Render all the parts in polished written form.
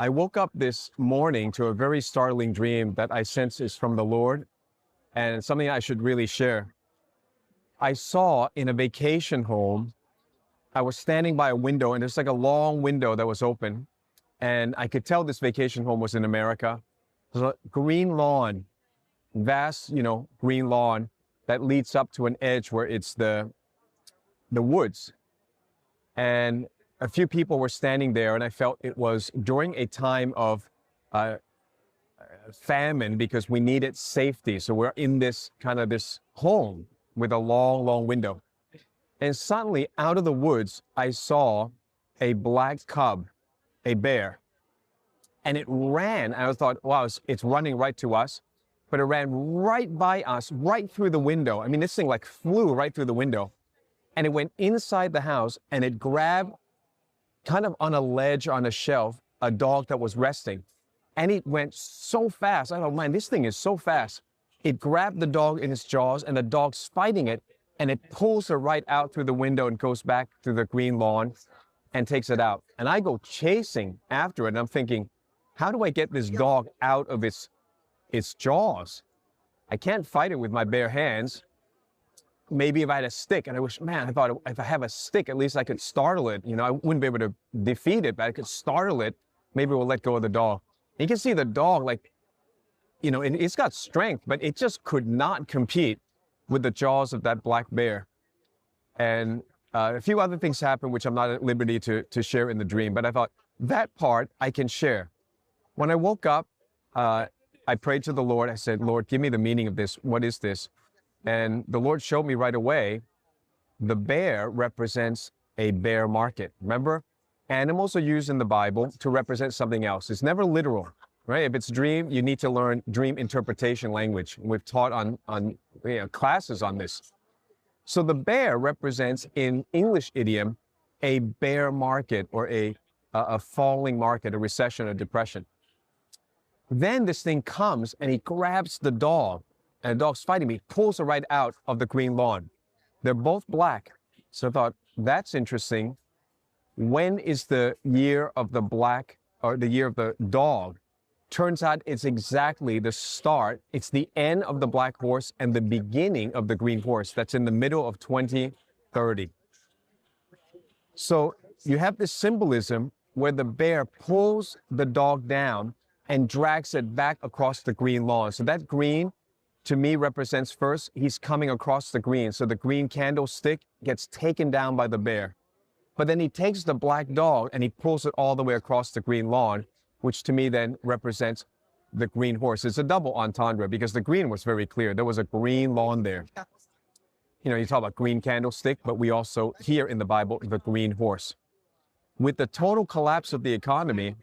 I woke up this morning to a very startling dream that I sense is from the Lord and something I should really share. I saw in a vacation home, I was standing by a window and there's like a long window that was open. And I could tell this vacation home was in America. There's a green lawn, vast, green lawn that leads up to an edge where it's the woods. And a few people were standing there, and I felt it was during a time of famine because we needed safety. So we're in this home with a long, long window. And suddenly out of the woods, I saw a black cub, a bear, and it ran. I thought, wow, it's running right to us, but it ran right by us, right through the window. I mean, this thing like flew right through the window, and it went inside the house, and it grabbed kind of on a ledge, on a shelf, a dog that was resting. And it went so fast. I thought, man, this thing is so fast. It grabbed the dog in its jaws, and the dog's fighting it, and it pulls her right out through the window and goes back to the green lawn and takes it out. And I go chasing after it, and I'm thinking, how do I get this dog out of its jaws? I can't fight it with my bare hands. Maybe if I had a stick, and I thought if I have a stick, at least I could startle it. I wouldn't be able to defeat it, but I could startle it. Maybe we'll let go of the dog. And you can see the dog, it's got strength, but it just could not compete with the jaws of that black bear. And a few other things happened, which I'm not at liberty to share in the dream, but I thought that part I can share. When I woke up, I prayed to the Lord. I said, Lord, give me the meaning of this. What is this? And the Lord showed me right away, the bear represents a bear market. Remember, animals are used in the Bible to represent something else. It's never literal, right? If it's dream, you need to learn dream interpretation language. We've taught on classes on this. So the bear represents, in English idiom, a bear market or a falling market, a recession, a depression. Then this thing comes and he grabs the dog. And the dog's fighting me, pulls her right out of the green lawn. They're both black. So I thought, that's interesting. When is the year of the black, or the year of the dog? Turns out it's exactly the start. It's the end of the black horse and the beginning of the green horse. That's in the middle of 2030. So you have this symbolism where the bear pulls the dog down and drags it back across the green lawn. So that green, to me, represents first, he's coming across the green. So the green candlestick gets taken down by the bear. But then he takes the black dog and he pulls it all the way across the green lawn, which to me then represents the green horse. It's a double entendre because the green was very clear. There was a green lawn there. You talk about green candlestick, but we also hear in the Bible the green horse. With the total collapse of the economy,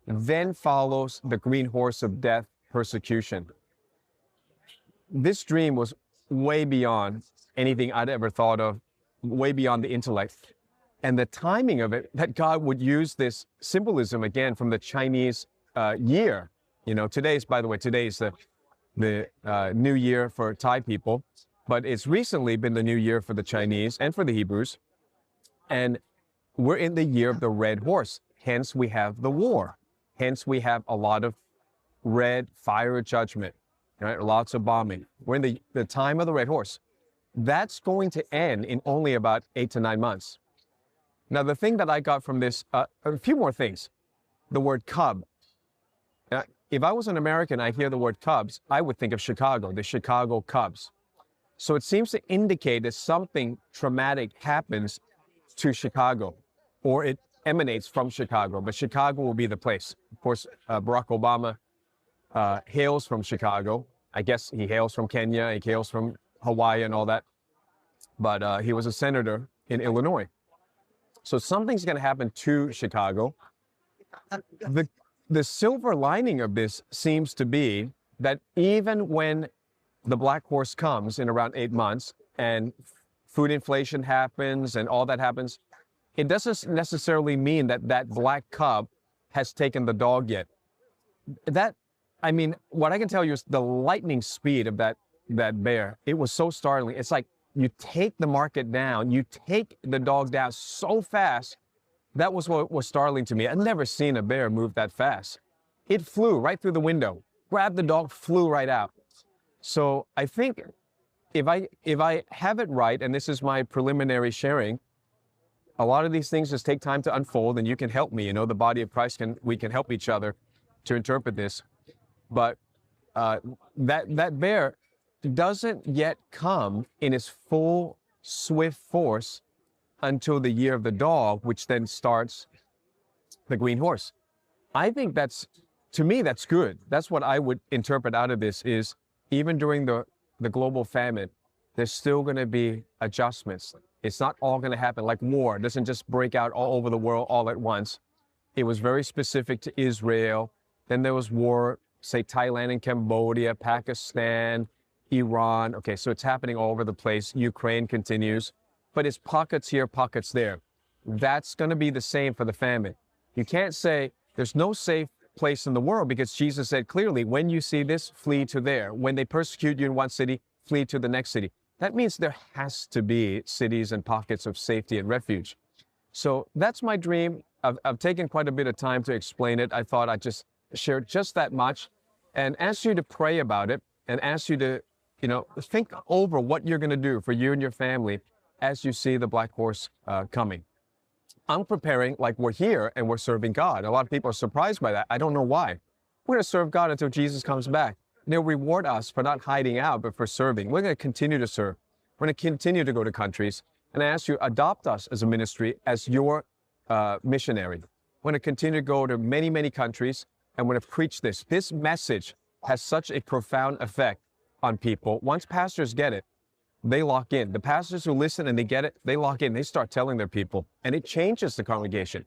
then follows the green horse of death, persecution. This dream was way beyond anything I'd ever thought of, way beyond the intellect. And the timing of it, that God would use this symbolism again from the Chinese year. Today's the new year for Thai people, but it's recently been the new year for the Chinese and for the Hebrews. And we're in the year of the red horse. Hence we have the war. Hence we have a lot of red fire judgment. Right? Lots of bombing. We're in the time of the red horse. That's going to end in only about 8 to 9 months. Now, the thing that I got from this, a few more things. The word cub. If I was an American, I hear the word Cubs, I would think of Chicago, the Chicago Cubs. So it seems to indicate that something traumatic happens to Chicago, or it emanates from Chicago, but Chicago will be the place. Of course, Barack Obama hails from Chicago. I guess he hails from Kenya, he hails from Hawaii and all that. But he was a senator in Illinois. So something's going to happen to Chicago. The silver lining of this seems to be that even when the black horse comes in around 8 months and food inflation happens and all that happens, it doesn't necessarily mean that that black cub has taken the dog yet. What I can tell you is the lightning speed of that bear. It was so startling. It's like you take the market down, you take the dog down so fast, That was what was startling to me. I'd never seen a bear move that fast. It flew right through the window, grabbed the dog, flew right out. So I think if I have it right, and this is my preliminary sharing, a lot of these things just take time to unfold, and you can help me. The body of Christ we can help each other to interpret this. But that bear doesn't yet come in its full swift force until the year of the dog, which then starts the green horse. I think to me, that's good. That's what I would interpret out of this is even during the global famine, there's still going to be adjustments. It's not all going to happen like war. It doesn't just break out all over the world all at once. It was very specific to Israel. Then there was war, say Thailand and Cambodia, Pakistan, Iran. Okay, so it's happening all over the place. Ukraine continues, but it's pockets here, pockets there. That's going to be the same for the famine. You can't say there's no safe place in the world because Jesus said clearly, when you see this, flee to there. When they persecute you in one city, flee to the next city. That means there has to be cities and pockets of safety and refuge. So that's my dream. I've taken quite a bit of time to explain it. I thought I'd just share just that much and ask you to pray about it and ask you to, think over what you're going to do for you and your family as you see the black horse coming. I'm preparing like we're here and we're serving God. A lot of people are surprised by that. I don't know why. We're going to serve God until Jesus comes back. And He'll reward us for not hiding out, but for serving. We're going to continue to serve. We're going to continue to go to countries. And I ask you, adopt us as a ministry, as your missionary. We're going to continue to go to many, many countries, and we're going to preach this. This message has such a profound effect on people. Once pastors get it, they lock in. The pastors who listen and they get it, they lock in. They start telling their people, and it changes the congregation.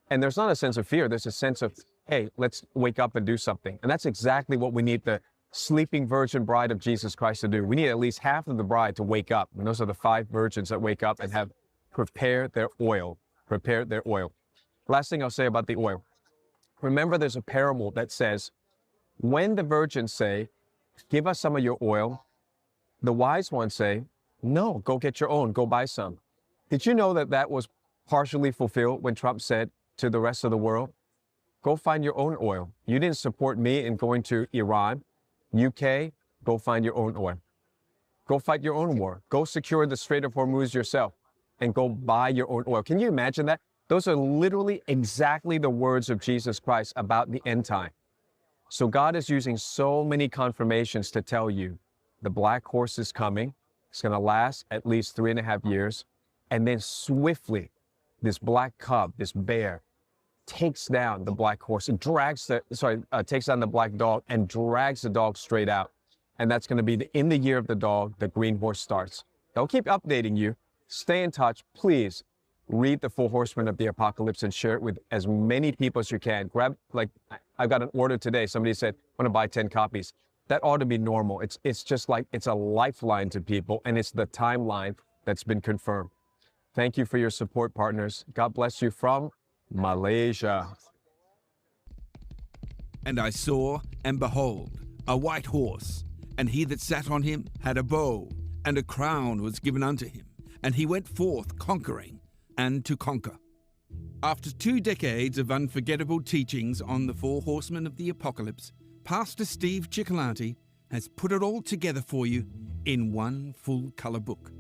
And there's not a sense of fear. There's a sense of, hey, let's wake up and do something. And that's exactly what we need the sleeping virgin bride of Jesus Christ to do. We need at least half of the bride to wake up. And those are the 5 virgins that wake up and have prepared their oil. Prepared their oil. Last thing I'll say about the oil. Remember, there's a parable that says, when the virgins say, give us some of your oil, the wise ones say, no, go get your own, go buy some. Did you know that was partially fulfilled when Trump said to the rest of the world, go find your own oil. You didn't support me in going to Iran, UK, go find your own oil. Go fight your own war. Go secure the Strait of Hormuz yourself and go buy your own oil. Can you imagine that? Those are literally exactly the words of Jesus Christ about the end time. So God is using so many confirmations to tell you the black horse is coming. It's going to last at least 3.5 years. And then swiftly, this black cub, this bear, takes down the black horse and takes down the black dog and drags the dog straight out. And that's going to be in the year of the dog, the green horse starts. I'll keep updating you. Stay in touch. Please read the 4 Horsemen of the Apocalypse and share it with as many people as you can. I've got an order today. Somebody said, I want to buy 10 copies. That ought to be normal. It's just like, it's a lifeline to people, and it's the timeline that's been confirmed. Thank you for your support, partners. God bless you from Malaysia. And I saw, and behold, a white horse, and he that sat on him had a bow, and a crown was given unto him, and he went forth conquering, and to conquer. After 2 decades of unforgettable teachings on the 4 Horsemen of the Apocalypse, Pastor Steve Cioccolanti has put it all together for you in one full-color book.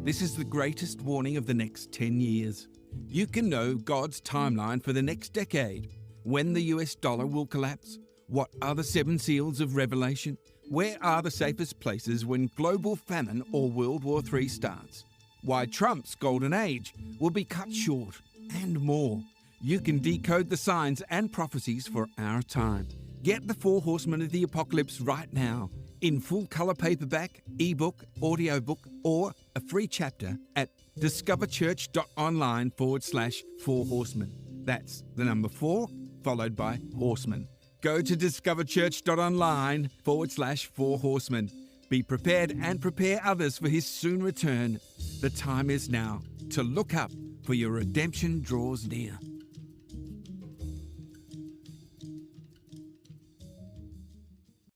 This is the greatest warning of the next 10 years. You can know God's timeline for the next decade, when the US dollar will collapse, what are the 7 seals of Revelation, where are the safest places when global famine or World War III starts, why Trump's golden age will be cut short, and more. You can decode the signs and prophecies for our time. Get the 4 Horsemen of the Apocalypse right now in full-color paperback, ebook, audiobook, or a free chapter at discoverchurch.online/4 Horsemen. That's the number 4 followed by Horsemen. Go to discoverchurch.online/4 Horsemen. Be prepared and prepare others for his soon return. The time is now to look up, for your redemption draws near.